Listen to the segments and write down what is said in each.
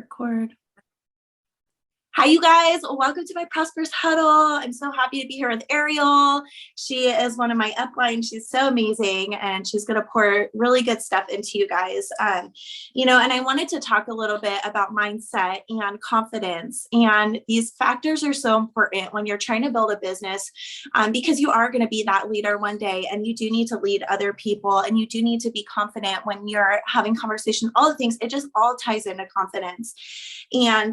Record. Hi, you guys. Welcome to my Prosperous Huddle. I'm so happy to be here with Ariel. She is one of my upline. She's so amazing, and she's going to pour really good stuff into you guys. And I wanted to talk a little bit about mindset and confidence. And these factors are so important when you're trying to build a business, because you are going to be that leader one day, and you do need to lead other people, and you do need to be confident when you're having conversations, all the things. It just all ties into confidence. And,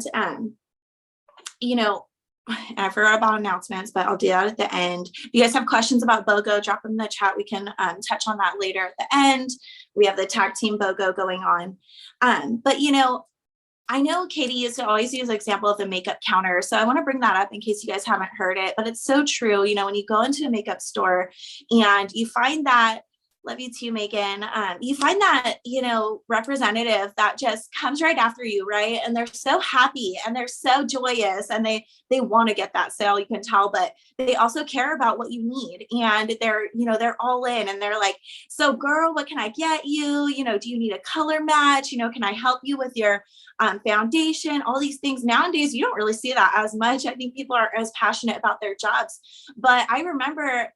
I forgot about announcements, but I'll do that at the end. If you guys have questions about BOGO, drop them in the chat. We can touch on that later at the end. We have the tag team BOGO going on. But I know Katie used to always use the example of the makeup counter. So I want to bring that up in case you guys haven't heard it, but it's so true. When you go into a makeup store and you find that, love you too, Megan. You find that, representative that just comes right after you, right? And they're so happy and they're so joyous and they want to get that sale, you can tell, but they also care about what you need. And they're all in and they're like, so girl, what can I get you? Do you need a color match? Can I help you with your foundation? All these things. Nowadays, you don't really see that as much. I think people are as passionate about their jobs. But I remember,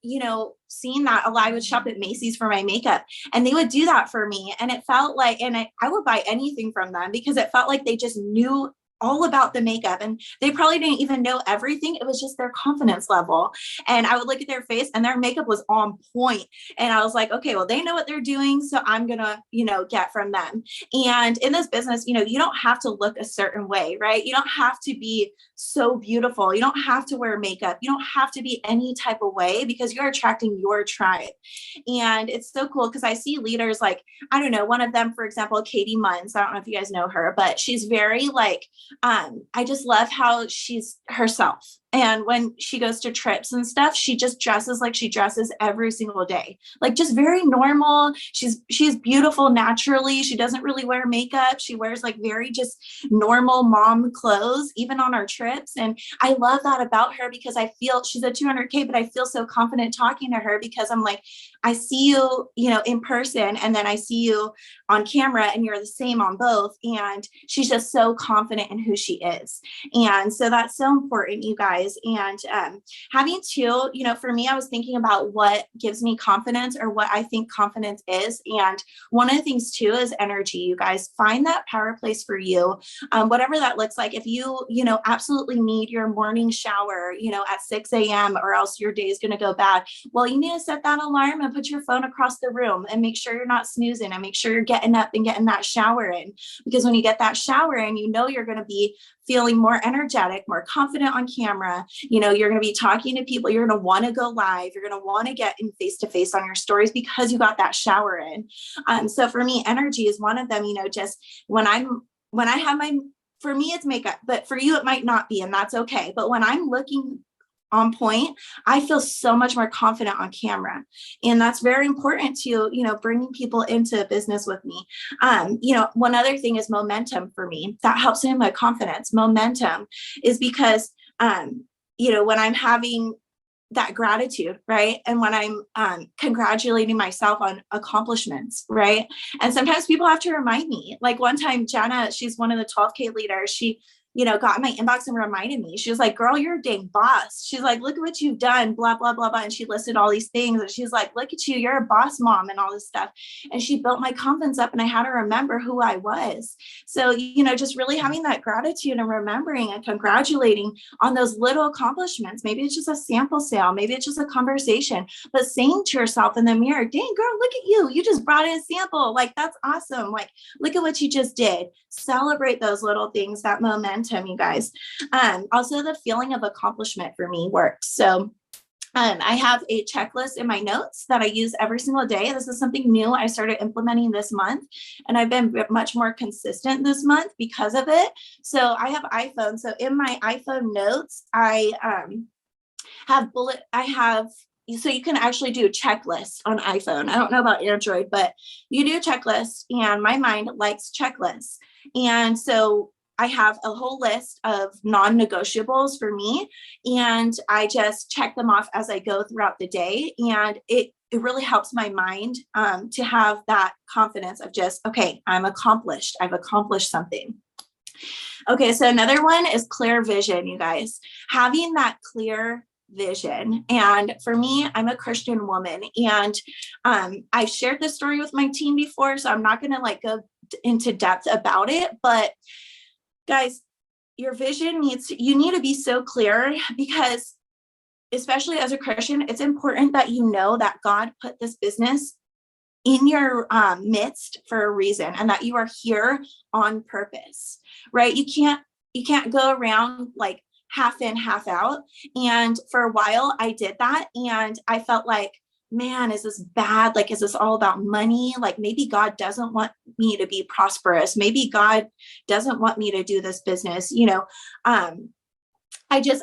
seeing that a lot. I would shop at Macy's for my makeup and they would do that for me. And it felt like, and I would buy anything from them because it felt like they just knew all about the makeup and they probably didn't even know everything. It was just their confidence level. And I would look at their face and their makeup was on point. And I was like, okay, well, they know what they're doing. So I'm going to, get from them. And in this business, you don't have to look a certain way, right? You don't have to be so beautiful. You don't have to wear makeup. You don't have to be any type of way because you're attracting your tribe. And it's so cool because I see leaders like, I don't know, one of them, for example, Katie Munns. I don't know if you guys know her, but she's very like, I just love how she's herself. And when she goes to trips and stuff, she just dresses like she dresses every single day, like just very normal. She's beautiful naturally. She doesn't really wear makeup. She wears like very just normal mom clothes, even on our trips. And I love that about her because I feel she's a 200K, but I feel so confident talking to her because I'm like, I see you, in person, and then I see you on camera and you're the same on both. And she's just so confident in who she is. And so that's so important, you guys. And having to, for me, I was thinking about what gives me confidence or what I think confidence is. And one of the things too is energy. You guys find that power place for you, whatever that looks like. If you, absolutely need your morning shower, at 6 a.m. or else your day is going to go bad. Well, you need to set that alarm and put your phone across the room and make sure you're not snoozing and make sure you're getting up and getting that shower in. Because when you get that shower in, you're going to be feeling more energetic, more confident on camera. You're going to be talking to people. You're going to want to go live. You're going to want to get in face-to-face on your stories because you got that shower in. So for me, energy is one of them, just when I have for me, it's makeup, but for you, it might not be, and that's okay. But when I'm looking on point, I feel so much more confident on camera. And that's very important to, bringing people into business with me. One other thing is momentum for me. That helps in my confidence. Momentum is because, when I'm having that gratitude, right? And when I'm congratulating myself on accomplishments, right? And sometimes people have to remind me. Like one time, Jenna, she's one of the 12K leaders. She got in my inbox and reminded me. She was like, girl, you're a dang boss. She's like, look at what you've done, blah, blah, blah, blah. And she listed all these things. And she's like, look at you, you're a boss mom and all this stuff. And she built my confidence up and I had to remember who I was. So, just really having that gratitude and remembering and congratulating on those little accomplishments. Maybe it's just a sample sale. Maybe it's just a conversation, but saying to yourself in the mirror, dang girl, look at you. You just brought in a sample. Like, that's awesome. Like, look at what you just did. Celebrate those little things, that momentum, you guys. Also, the feeling of accomplishment for me works. So I have a checklist in my notes that I use every single day. This is something new I started implementing this month, and I've been much more consistent this month because of it. So I have iPhone. So in my iPhone notes, I so you can actually do checklists on iPhone. I don't know about Android, but you do a checklist, and my mind likes checklists. And so I have a whole list of non-negotiables for me, and I just check them off as I go throughout the day. And it really helps my mind to have that confidence of just, okay, I'm accomplished. I've accomplished something. Okay, so another one is clear vision, you guys. Having that clear vision. And for me, I'm a Christian woman, and I've shared this story with my team before, so I'm not going to like go into depth about it. But guys, your vision you need to be so clear, because especially as a Christian, it's important that you know that God put this business in your midst for a reason, and that you are here on purpose, right? You can't go around like half in, half out. And for a while I did that, and I felt like, man, is this bad? Like, is this all about money? Like, maybe God doesn't want me to be prosperous. Maybe God doesn't want me to do this business,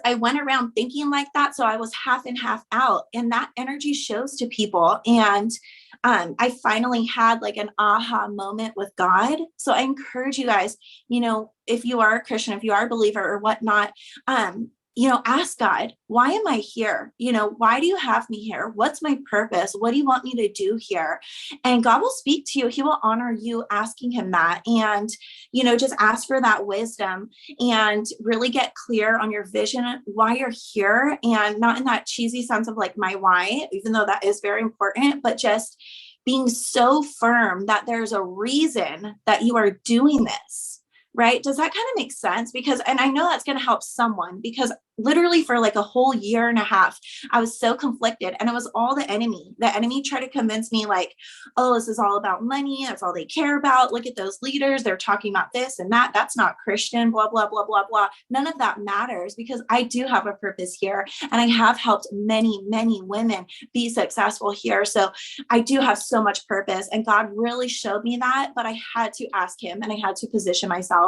I went around thinking like that. So I was half in, half out, and that energy shows to people. And I finally had like an aha moment with God. So I encourage you guys, if you are a Christian, if you are a believer or whatnot, ask God, why am I here? Why do you have me here? What's my purpose? What do you want me to do here? And God will speak to you. He will honor you asking him that. And, just ask for that wisdom and really get clear on your vision, why you're here, and not in that cheesy sense of like my why, even though that is very important, but just being so firm that there's a reason that you are doing this. Right? Does that kind of make sense? And I know that's going to help someone, because literally for like a whole year and a half, I was so conflicted, and it was all the enemy. The enemy tried to convince me like, oh, this is all about money. That's all they care about. Look at those leaders. They're talking about this and that. That's not Christian, blah, blah, blah, blah, blah. None of that matters, because I do have a purpose here, and I have helped many, many women be successful here. So I do have so much purpose, and God really showed me that, but I had to ask him, and I had to position myself.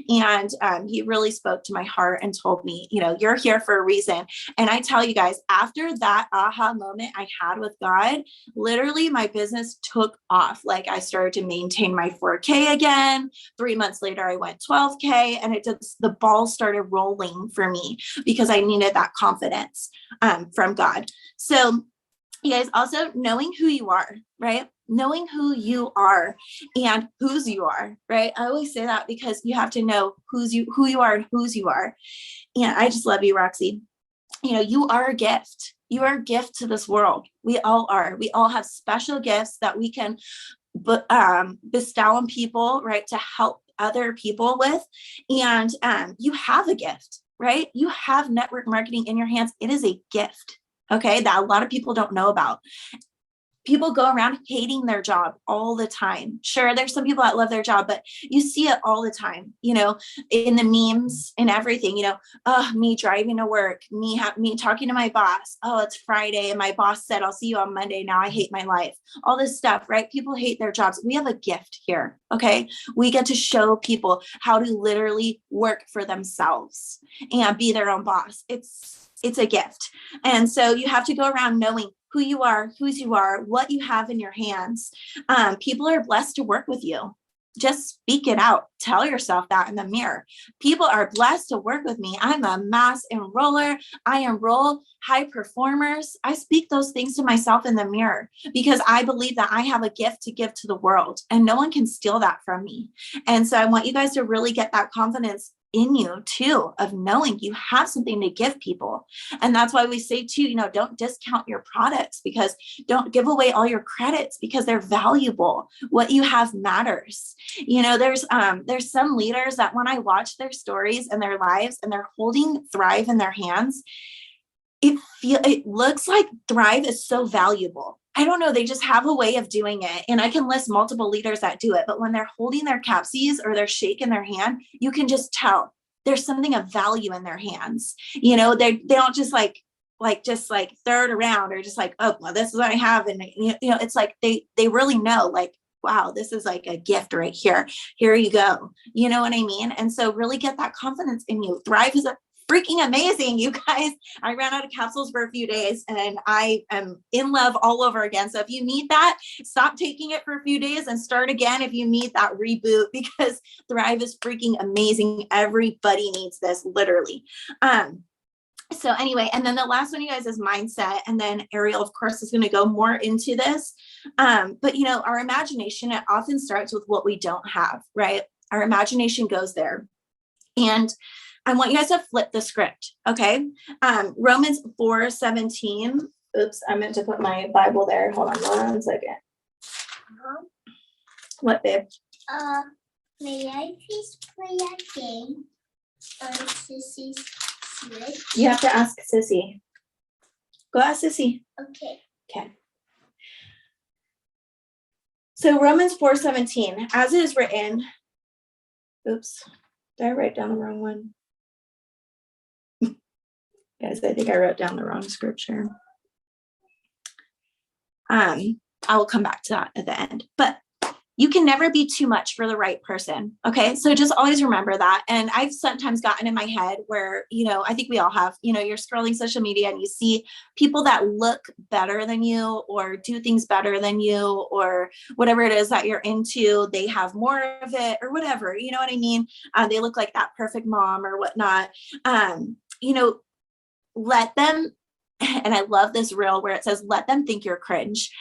And he really spoke to my heart and told me, you're here for a reason. And I tell you guys, after that aha moment I had with God, literally my business took off. Like, I started to maintain my 4K again. 3 months later, I went 12K, and the ball started rolling for me, because I needed that confidence from God. So you guys, also knowing who you are, right? Knowing who you are and whose you are, right? I always say that, because you have to know who you are and whose you are. And I just love you, Roxy. You are a gift. You are a gift to this world. We all are. We all have special gifts that we can bestow on people, right? To help other people with. And you have a gift, right? You have network marketing in your hands. It is a gift. Okay, that a lot of people don't know about. People go around hating their job all the time. Sure, there's some people that love their job, but you see it all the time, in the memes and everything, me driving to work, me talking to my boss. Oh, it's Friday, and my boss said, I'll see you on Monday. Now I hate my life. All this stuff, right? People hate their jobs. We have a gift here, okay? We get to show people how to literally work for themselves and be their own boss. It's a gift. And so you have to go around knowing who you are, whose you are, what you have in your hands. People are blessed to work with you. Just speak it out. Tell yourself that in the mirror. People are blessed to work with me. I'm a mass enroller. I enroll high performers. I speak those things to myself in the mirror, because I believe that I have a gift to give to the world, and no one can steal that from me. And so I want you guys to really get that confidence in you too, of knowing you have something to give people. And that's why we say too, don't discount your products, because don't give away all your credits, because they're valuable. What you have matters. There's some leaders that when I watch their stories and their lives, and they're holding Thrive in their hands, it looks like Thrive is so valuable. I don't know. They just have a way of doing it. And I can list multiple leaders that do it, but when they're holding their capsies or their shake in their hand, you can just tell there's something of value in their hands. They don't just like throw it around, or just like, oh, well, this is what I have. And it's like, they really know, like, wow, this is like a gift right here. Here you go. You know what I mean? And so really get that confidence in you. Thrive is freaking amazing, you guys. I ran out of capsules for a few days, and I am in love all over again. So if you need that, stop taking it for a few days and start again if you need that reboot, because Thrive is freaking amazing. Everybody needs this, literally. So anyway, and then the last one, you guys, is mindset. And then Ariel, of course, is going to go more into this. But our imagination, it often starts with what we don't have, right? Our imagination goes there. And I want you guys to flip the script. Okay. Romans 4:17. Oops, I meant to put my Bible there. Hold on 1 second. What, babe? May I please play a game on Sissy's Switch? You have to ask Sissy. Go ask Sissy. Okay. Okay. So Romans 4:17, as it is written, oops, did I write down the wrong one? Guys, I think I wrote down the wrong scripture. I will come back to that at the end, but you can never be too much for the right person. Okay. So just always remember that. And I've sometimes gotten in my head where, I think we all have, you're scrolling social media and you see people that look better than you or do things better than you or whatever it is that you're into, they have more of it or whatever, you know what I mean? They look like that perfect mom or whatnot. Let them, and I love this reel where it says, let them think you're cringe.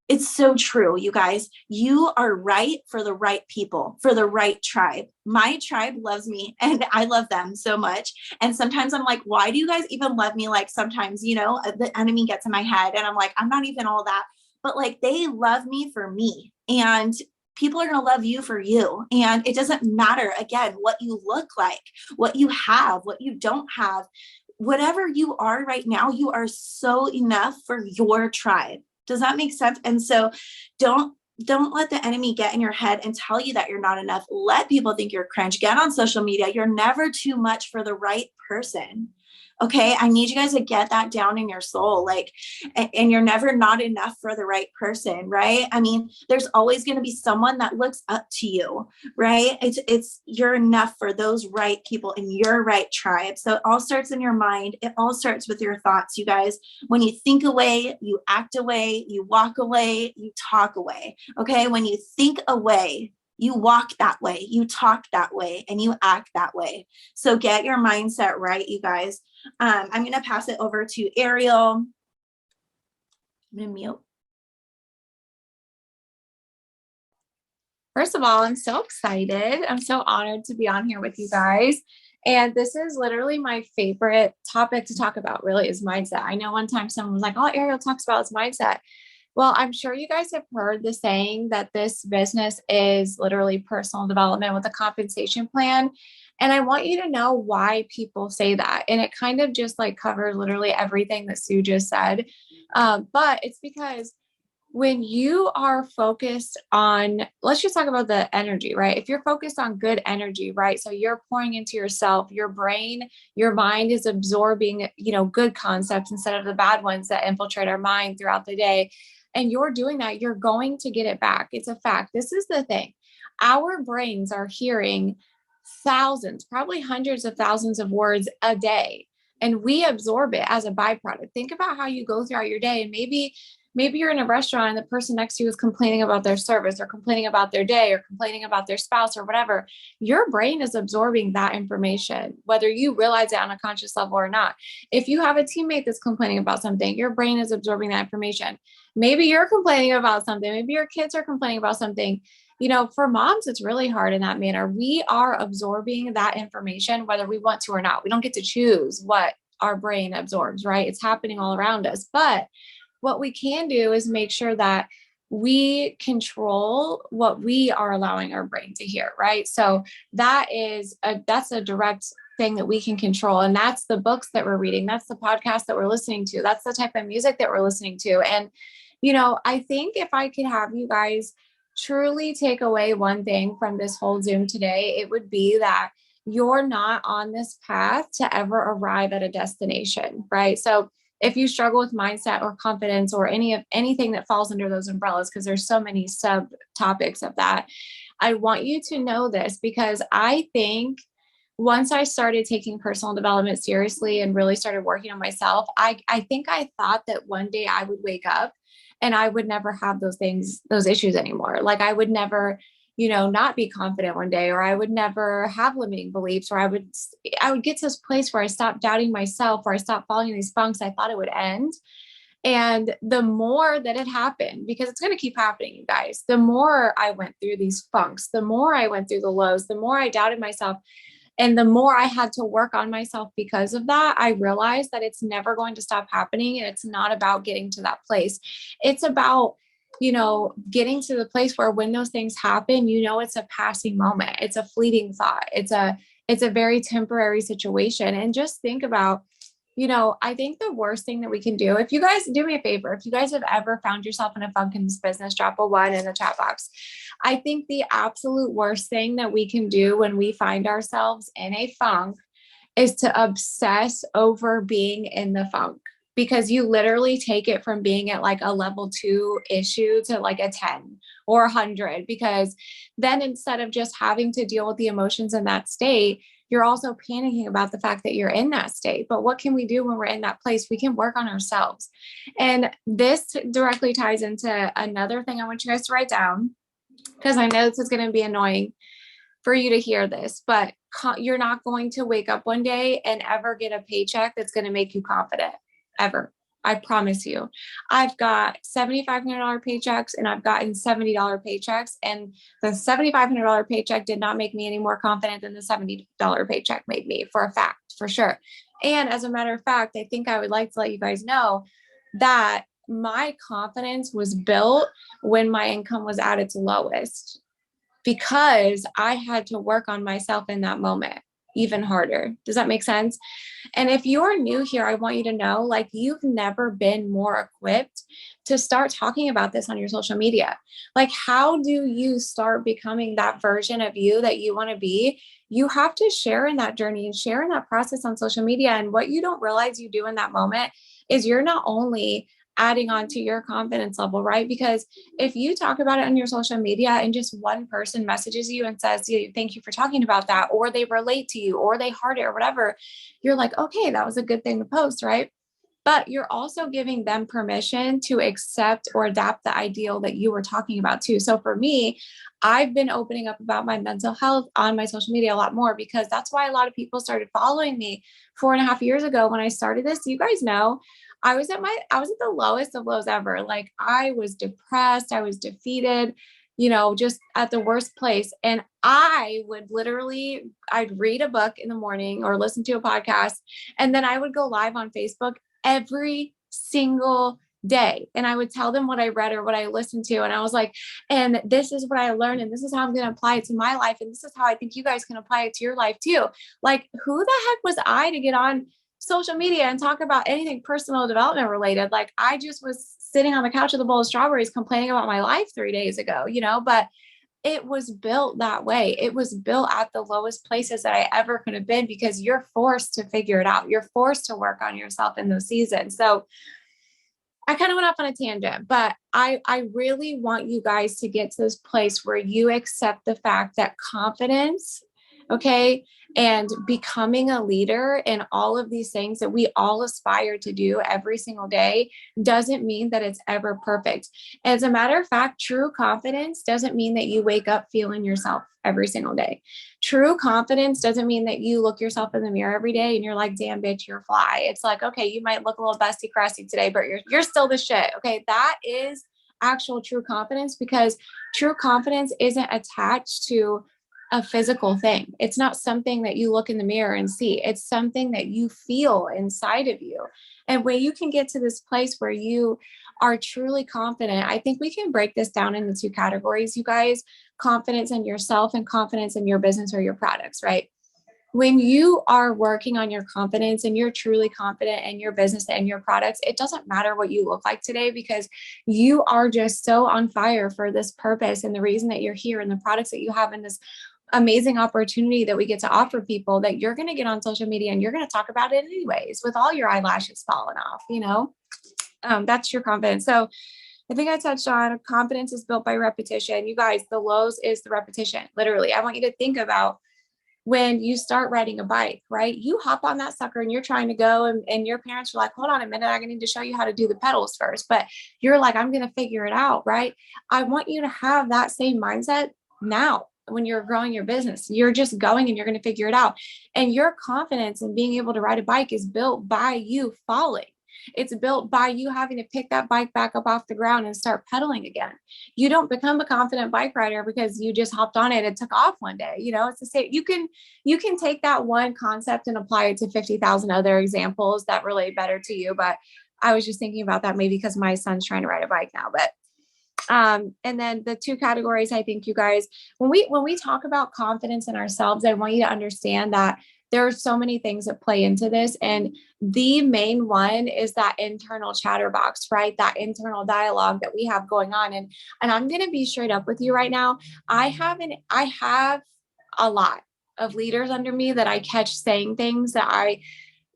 It's so true, you guys. You are right for the right people, for the right tribe. My tribe loves me and I love them so much. And sometimes I'm like, why do you guys even love me? Like sometimes, the enemy gets in my head and I'm like, I'm not even all that, but like they love me for me. And people are going to love you for you. And it doesn't matter, again, what you look like, what you have, what you don't have. Whatever you are right now, you are so enough for your tribe. Does that make sense? And so don't let the enemy get in your head and tell you that you're not enough. Let people think you're cringe. Get on social media. You're never too much for the right person. Okay. I need you guys to get that down in your soul. And you're never not enough for the right person. Right. I mean, there's always going to be someone that looks up to you, right? You're enough for those right people in your right tribe. So it all starts in your mind. It all starts with your thoughts, you guys. When you think away, you act away, you walk away, you talk away. Okay. When you think away, you walk that way, you talk that way, and you act that way. So get your mindset right, you guys. I'm going to pass it over to Ariel. I'm going to mute. First of all, I'm so excited. I'm so honored to be on here with you guys. And this is literally my favorite topic to talk about, really, is mindset. I know one time someone was like, oh, Ariel talks about his mindset. Well, I'm sure you guys have heard the saying that this business is literally personal development with a compensation plan. And I want you to know why people say that. And it kind of just like covers literally everything that Sue just said. But it's because when you are focused on, let's just talk about the energy, right? If you're focused on good energy, right? So you're pouring into yourself, your brain, your mind is absorbing, good concepts instead of the bad ones that infiltrate our mind throughout the day. And you're doing that, you're going to get it back. It's a fact. This is the thing. Our brains are hearing thousands, probably hundreds of thousands of words a day, and we absorb it as a byproduct. Think about how you go throughout your day, and maybe you're in a restaurant and the person next to you is complaining about their service or complaining about their day or complaining about their spouse or whatever. Your brain is absorbing that information, whether you realize it on a conscious level or not. If you have a teammate that's complaining about something, your brain is absorbing that information. Maybe you're complaining about something. Maybe your kids are complaining about something. For moms, it's really hard in that manner. We are absorbing that information, whether we want to or not. We don't get to choose what our brain absorbs, right? It's happening all around us. But what we can do is make sure that we control what we are allowing our brain to hear, right? So that's a direct thing that we can control. And that's the books that we're reading. That's the podcast that we're listening to. That's the type of music that we're listening to. And, I think if I could have you guys truly take away one thing from this whole Zoom today, it would be that you're not on this path to ever arrive at a destination, right? So if you struggle with mindset or confidence or anything that falls under those umbrellas, because there's so many subtopics of that, I want you to know this, because I think once I started taking personal development seriously and really started working on myself, I think I thought that one day I would wake up and I would never have those issues anymore. Like I would never, not be confident one day, or I would never have limiting beliefs, or I would get to this place where I stopped doubting myself, or I stopped following these funks. I thought it would end. And the more that it happened, because it's going to keep happening, you guys, the more I went through these funks, the more I went through the lows, the more I doubted myself. And the more I had to work on myself because of that, I realized that it's never going to stop happening. And it's not about getting to that place. It's about, getting to the place where when those things happen, it's a passing moment. It's a fleeting thought. It's a very temporary situation. And just think about, I think the worst thing that we can do, if you guys do me a favor, if you guys have ever found yourself in a funk in this business, drop a 1 in the chat box. I think the absolute worst thing that we can do when we find ourselves in a funk is to obsess over being in the funk, because you literally take it from being at like a level 2 issue to like a 10 or 100, because then instead of just having to deal with the emotions in that state, you're also panicking about the fact that you're in that state. But what can we do when we're in that place? We can work on ourselves. And this directly ties into another thing I want you guys to write down, because I know this is going to be annoying for you to hear this, but you're not going to wake up one day and ever get a paycheck that's going to make you confident, ever. I promise you. I've got $7,500 paychecks and I've gotten $70 paychecks, and the $7,500 paycheck did not make me any more confident than the $70 paycheck made me, for a fact, for sure. And as a matter of fact, I think I would like to let you guys know that my confidence was built when my income was at its lowest, because I had to work on myself in that moment even harder. Does that make sense? And if you're new here, I want you to know, like, you've never been more equipped to start talking about this on your social media. Like, how do you start becoming that version of you that you want to be? You have to share in that journey and share in that process on social media. And what you don't realize you do in that moment is you're not only adding on to your confidence level, right? Because if you talk about it on your social media and just one person messages you and says, thank you for talking about that, or they relate to you, or they heart it, or whatever, you're like, okay, that was a good thing to post, right? But you're also giving them permission to accept or adapt the ideal that you were talking about too. So for me, I've been opening up about my mental health on my social media a lot more, because that's why a lot of people started following me 4.5 years ago when I started this. You guys know, I was at the lowest of lows ever. Like, I was depressed. I was defeated, just at the worst place. And I'd read a book in the morning or listen to a podcast, and then I would go live on Facebook every single day. And I would tell them what I read or what I listened to. And I was like, and this is what I learned, and this is how I'm going to apply it to my life. And this is how I think you guys can apply it to your life too. Like, who the heck was I to get on social media and talk about anything personal development related? Like, I just was sitting on the couch with a bowl of strawberries complaining about my life 3 days ago, but it was built that way. It was built at the lowest places that I ever could have been, because you're forced to figure it out. You're forced to work on yourself in those seasons. So I kind of went off on a tangent, but I really want you guys to get to this place where you accept the fact that confidence, okay, and becoming a leader and all of these things that we all aspire to do every single day doesn't mean that it's ever perfect. As a matter of fact, true confidence doesn't mean that you wake up feeling yourself every single day. True confidence doesn't mean that you look yourself in the mirror every day and you're like, damn bitch, you're fly. It's like, okay, you might look a little busty crusty today, but you're still the shit. Okay. That is actual true confidence, because true confidence isn't attached to a physical thing. It's not something that you look in the mirror and see. It's something that you feel inside of you. And when you can get to this place where you are truly confident, I think we can break this down into 2 categories, you guys: confidence in yourself and confidence in your business or your products, right? When you are working on your confidence and you're truly confident in your business and your products, it doesn't matter what you look like today, because you are just so on fire for this purpose and the reason that you're here and the products that you have in this amazing opportunity that we get to offer people, that you're going to get on social media and you're going to talk about it anyways, with all your eyelashes falling off, that's your confidence. So I think I touched on confidence is built by repetition. You guys, the lows is the repetition. Literally, I want you to think about when you start riding a bike, right? You hop on that sucker and you're trying to go, and your parents are like, hold on a minute, I need to show you how to do the pedals first. But you're like, I'm going to figure it out, right? I want you to have that same mindset now. When you're growing your business, you're just going and you're going to figure it out. And your confidence in being able to ride a bike is built by you falling. It's built by you having to pick that bike back up off the ground and start pedaling again. You don't become a confident bike rider because you just hopped on it and took off one day. It's the same. You can take that one concept and apply it to 50,000 other examples that relate better to you. But I was just thinking about that maybe because my son's trying to ride a bike now. But and then the two categories, I think you guys, when we talk about confidence in ourselves, I want you to understand that there are so many things that play into this. And the main one is that internal chatterbox, right? That internal dialogue that we have going on. And I'm going to be straight up with you right now. I have a lot of leaders under me that I catch saying things that I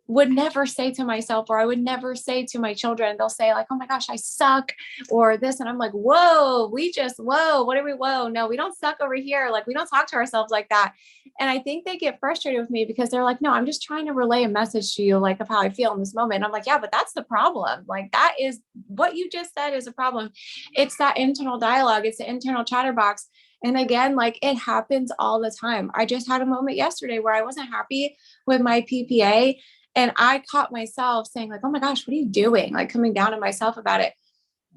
would never say to myself, or I would never say to my children. They'll say like, oh my gosh, I suck, or this. And I'm like, whoa, what are we? Whoa, no, we don't suck over here. Like, we don't talk to ourselves like that. And I think they get frustrated with me because they're like, no, I'm just trying to relay a message to you, like, of how I feel in this moment. And I'm like, yeah, but that's the problem. Like, that is what you just said is a problem. It's that internal dialogue. It's the internal chatterbox. And again, like, it happens all the time. I just had a moment yesterday where I wasn't happy with my PPA. And I caught myself saying like, oh my gosh, what are you doing? Like, coming down on myself about it.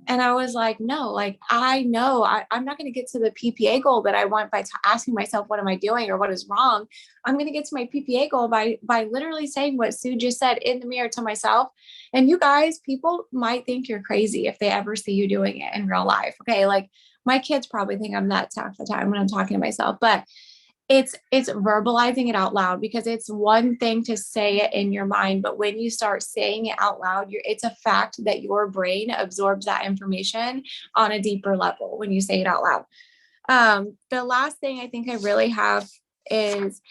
And I was like, no, like, I know I'm not going to get to the PPA goal that I want by asking myself, what am I doing or what is wrong? I'm going to get to my PPA goal by literally saying what Sue just said in the mirror to myself. And you guys, people might think you're crazy if they ever see you doing it in real life. Okay. Like, my kids probably think I'm nuts half the time when I'm talking to myself, but it's verbalizing it out loud, because it's one thing to say it in your mind, but when you start saying it out loud, it's a fact that your brain absorbs that information on a deeper level when you say it out loud. The last thing I think I really have is,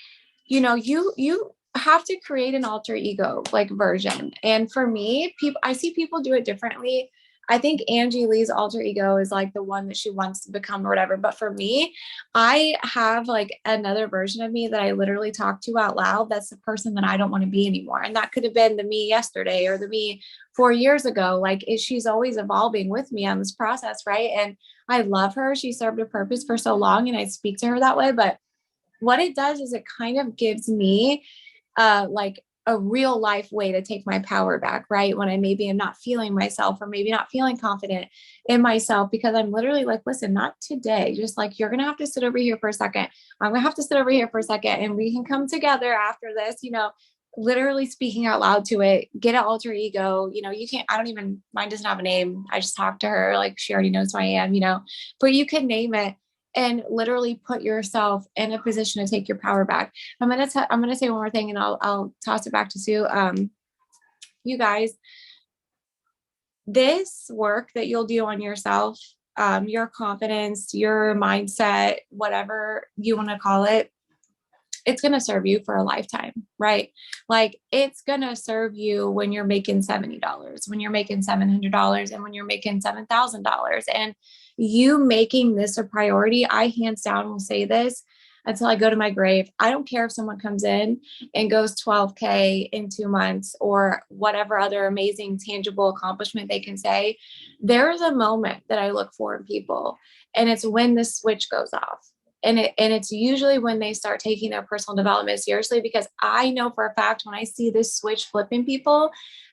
you have to create an alter ego like version. And for me, I see people do it differently. I think Angie Lee's alter ego is like the one that she wants to become or whatever. But for me, I have like another version of me that I literally talk to out loud. That's the person that I don't want to be anymore. And that could have been the me yesterday or the me 4 years ago. Like, she's always evolving with me on this process. Right. And I love her. She served a purpose for so long, and I speak to her that way. But what it does is it kind of gives me like a real life way to take my power back, right? When I maybe am not feeling myself, or maybe not feeling confident in myself, because I'm literally like, listen, not today. Just like, you're going to have to sit over here for a second. I'm going to have to sit over here for a second, and we can come together after this, literally speaking out loud to it. Get an alter ego. You can't, mine doesn't have a name. I just talk to her. Like, she already knows who I am, but you can name it and literally put yourself in a position to take your power back. I'm going to say one more thing, and I'll toss it back to Sue. You guys, this work that you'll do on yourself, your confidence, your mindset, whatever you want to call it, it's going to serve you for a lifetime, right? Like, it's going to serve you when you're making $70, when you're making $700, and when you're making $7,000. And you making this a priority, I hands down will say this until I go to my grave. I don't care if someone comes in and goes 12K in 2 months, or whatever other amazing tangible accomplishment they can say. There is a moment that I look for in people, and it's when the switch goes off. And it's usually when they start taking their personal development seriously, because I know for a fact, when I see this switch flipping people,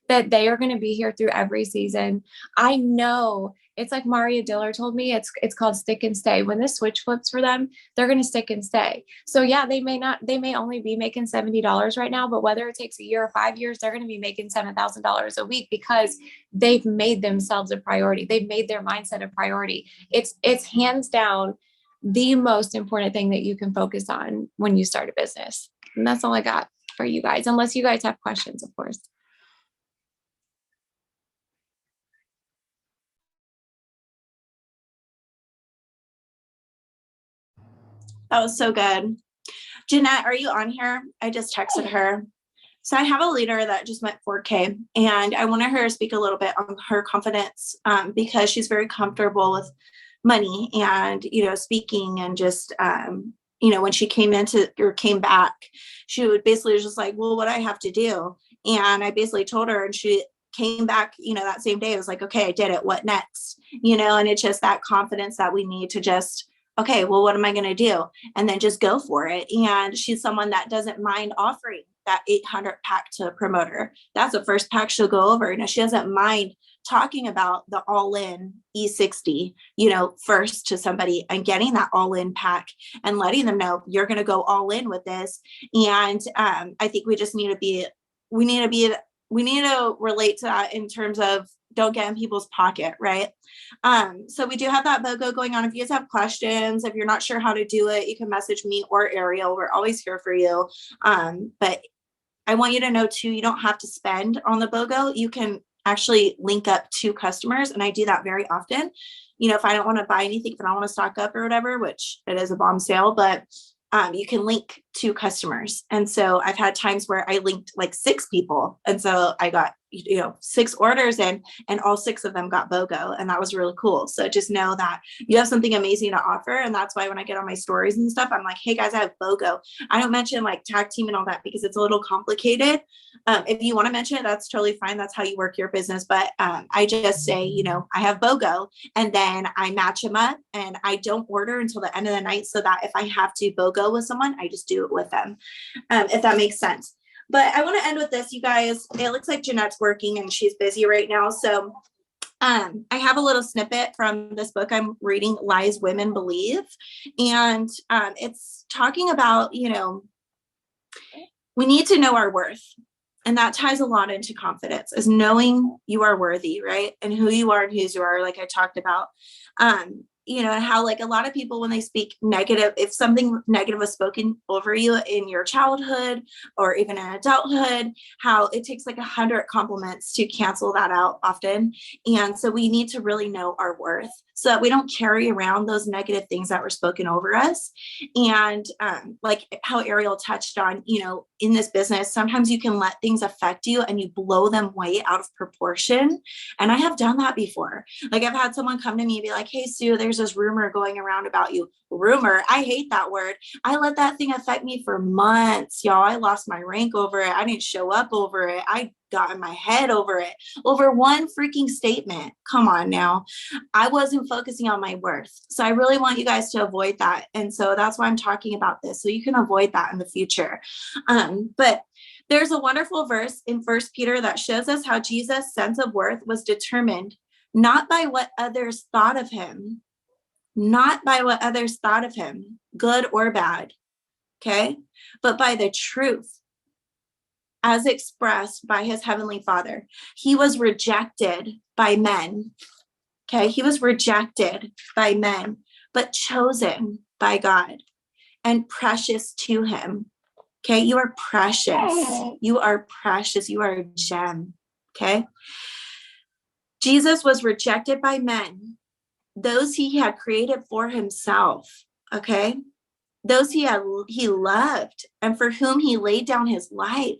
that they are going to be here through every season. I know. It's like Maria Diller told me, it's called stick and stay. When this switch flips for them, they're going to stick and stay. So yeah, they may only be making $70 right now, but whether it takes a year or 5 years, they're going to be making $7,000 a week, because they've made themselves a priority. They've made their mindset a priority. It's hands down the most important thing that you can focus on when you start a business. And that's all I got for you guys, unless you guys have questions, of course. That was so good. Jeanette, are you on here? I just texted her. So I have a leader that just went 4K, and I wanted her to speak a little bit on her confidence, because she's very comfortable with money and, speaking, and just, when she came back, she would basically just like, well, what do I have to do? And I basically told her, and she came back, that same day. I was like, okay, I did it. What next? And it's just that confidence that we need to just, okay, well, what am I going to do? And then just go for it. And she's someone that doesn't mind offering that 800 pack to promote her. That's the first pack she'll go over. Now she doesn't mind talking about the all-in E60, first to somebody and getting that all-in pack and letting them know you're going to go all in with this. And I think we just need to relate to that in terms of don't get in people's pocket, right? So we do have that BOGO going on. If you guys have questions, if you're not sure how to do it, you can message me or Ariel. We're always here for you. But I want you to know too, you don't have to spend on the BOGO. You can actually link up to customers. And I do that very often. If I don't want to buy anything, if I don't want to stock up or whatever, which it is a bomb sale, but you can link to customers. And so I've had times where I linked like 6 people. And so I got, 6 orders and all 6 of them got BOGO. And that was really cool. So just know that you have something amazing to offer. And that's why when I get on my stories and stuff, I'm like, hey guys, I have BOGO. I don't mention like tag team and all that because it's a little complicated. If you want to mention it, that's totally fine. That's how you work your business. But I just say, I have BOGO, and then I match them up and I don't order until the end of the night so that if I have to BOGO with someone, I just do it with them, if that makes sense. But I want to end with this, you guys. It looks like Jeanette's working and she's busy right now. So I have a little snippet from this book I'm reading, Lies Women Believe. And it's talking about, we need to know our worth. And that ties a lot into confidence, is knowing you are worthy, right? And who you are and whose you are, like I talked about. And how like a lot of people, when they speak negative, if something negative was spoken over you in your childhood or even in adulthood, how it takes like 100 compliments to cancel that out often. And so we need to really know our worth so that we don't carry around those negative things that were spoken over us. And like how Ariel touched on, in this business, sometimes you can let things affect you and you blow them way out of proportion. And I have done that before. Like I've had someone come to me and be like, hey, Sue, there's this rumor going around about you. Rumor. I hate that word. I let that thing affect me for months, y'all. I lost my rank over it. I didn't show up over it. I got in my head over it, over one freaking statement. Come on now. I wasn't focusing on my worth. So I really want you guys to avoid that. And so that's why I'm talking about this. So you can avoid that in the future. But there's a wonderful verse in 1 Peter that shows us how Jesus' sense of worth was determined not by what others thought of him, good or bad, okay, but by the truth as expressed by his heavenly Father. He was rejected by men, okay? He was rejected by men, but chosen by God and precious to him, okay? You are precious. You are precious. You are a gem, okay? Jesus was rejected by men, those he had created for himself, okay? Those he loved and for whom he laid down his life.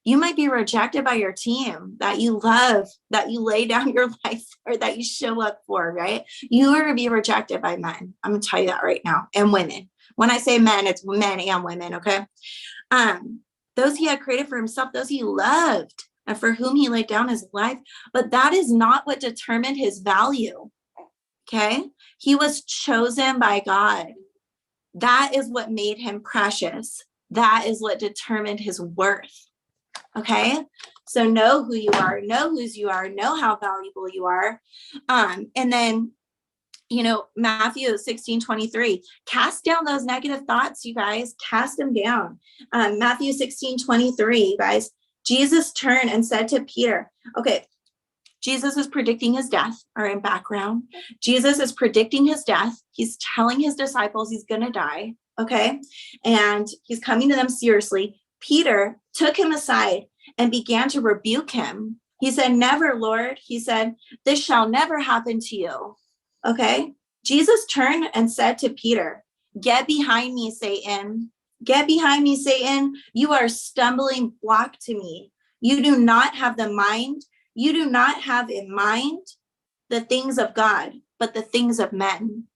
You might be rejected by your team that you love, that you lay down your life or that you show up for, right? You are going to be rejected by men. I'm going to tell you that right now. And women. When I say men, it's men and women, okay? Those he had created for himself, those he loved and for whom he laid down his life. But that is not what determined his value, okay? He was chosen by God. That is what made him precious. That is what determined his worth. Okay, so know who you are, know whose you are, know how valuable you are. And then, Matthew 16:23, cast down those negative thoughts, you guys, cast them down. Matthew 16:23, you guys, Jesus turned and said to Peter, okay, Jesus is predicting his death, or in background, Jesus is predicting his death. He's telling his disciples he's going to die, okay? And he's coming to them seriously. Peter took him aside and began to rebuke him. He said, never, Lord. He said, this shall never happen to you. Okay. Jesus turned and said to Peter, get behind me, Satan. Get behind me, Satan. You are a stumbling block to me. You do not have in mind the things of God, but the things of men.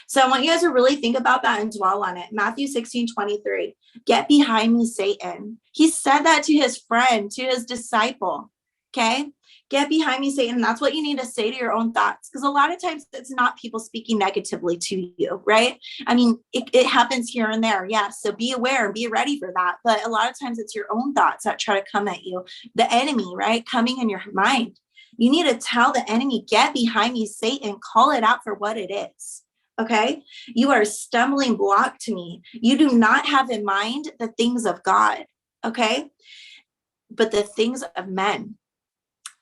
So I want you guys to really think about that and dwell on it. Matthew 16:23, get behind me, Satan. He said that to his friend, to his disciple, okay? Get behind me, Satan. That's what you need to say to your own thoughts. Because a lot of times it's not people speaking negatively to you, right? I mean, it happens here and there. Yes. So be aware and be ready for that. But a lot of times it's your own thoughts that try to come at you. The enemy, right? Coming in your mind. You need to tell the enemy, get behind me, Satan, call it out for what it is. Okay. You are a stumbling block to me. You do not have in mind the things of God. Okay. But the things of men.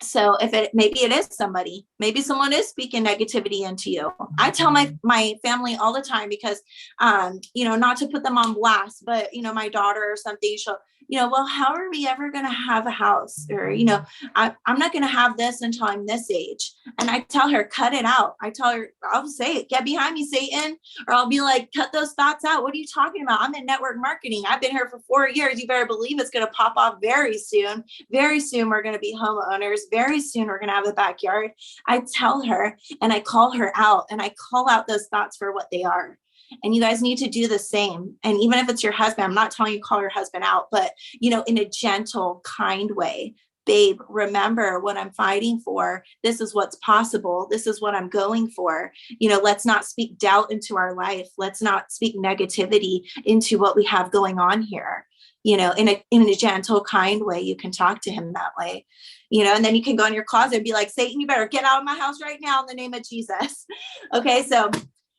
So maybe it is somebody, maybe someone is speaking negativity into you. I tell my family all the time because, not to put them on blast, but, my daughter or something, she'll, well, how are we ever going to have a house? Or, I'm not going to have this until I'm this age. And I tell her, cut it out. I tell her, I'll say it, get behind me, Satan. Or I'll be like, cut those thoughts out. What are you talking about? I'm in network marketing. I've been here for 4 years. You better believe it's going to pop off very soon. Very soon, we're going to be homeowners. Very soon, we're going to have a backyard. I tell her and I call her out and I call out those thoughts for what they are. And you guys need to do the same. And even if it's your husband, I'm not telling you call your husband out, but, in a gentle, kind way. Babe, remember what I'm fighting for. This is what's possible. This is what I'm going for. Let's not speak doubt into our life. Let's not speak negativity into what we have going on here. In a gentle, kind way, you can talk to him that way, and then you can go in your closet and be like, Satan, you better get out of my house right now in the name of Jesus. Okay. So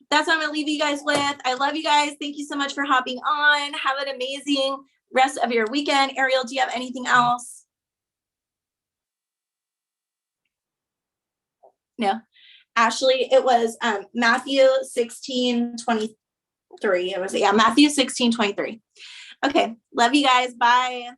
that's what I'm going to leave you guys with. I love you guys. Thank you so much for hopping on. Have an amazing rest of your weekend. Ariel, do you have anything else? No. Ashley, it was Matthew 16:23. It was Matthew 16:23. Okay. Love you guys. Bye.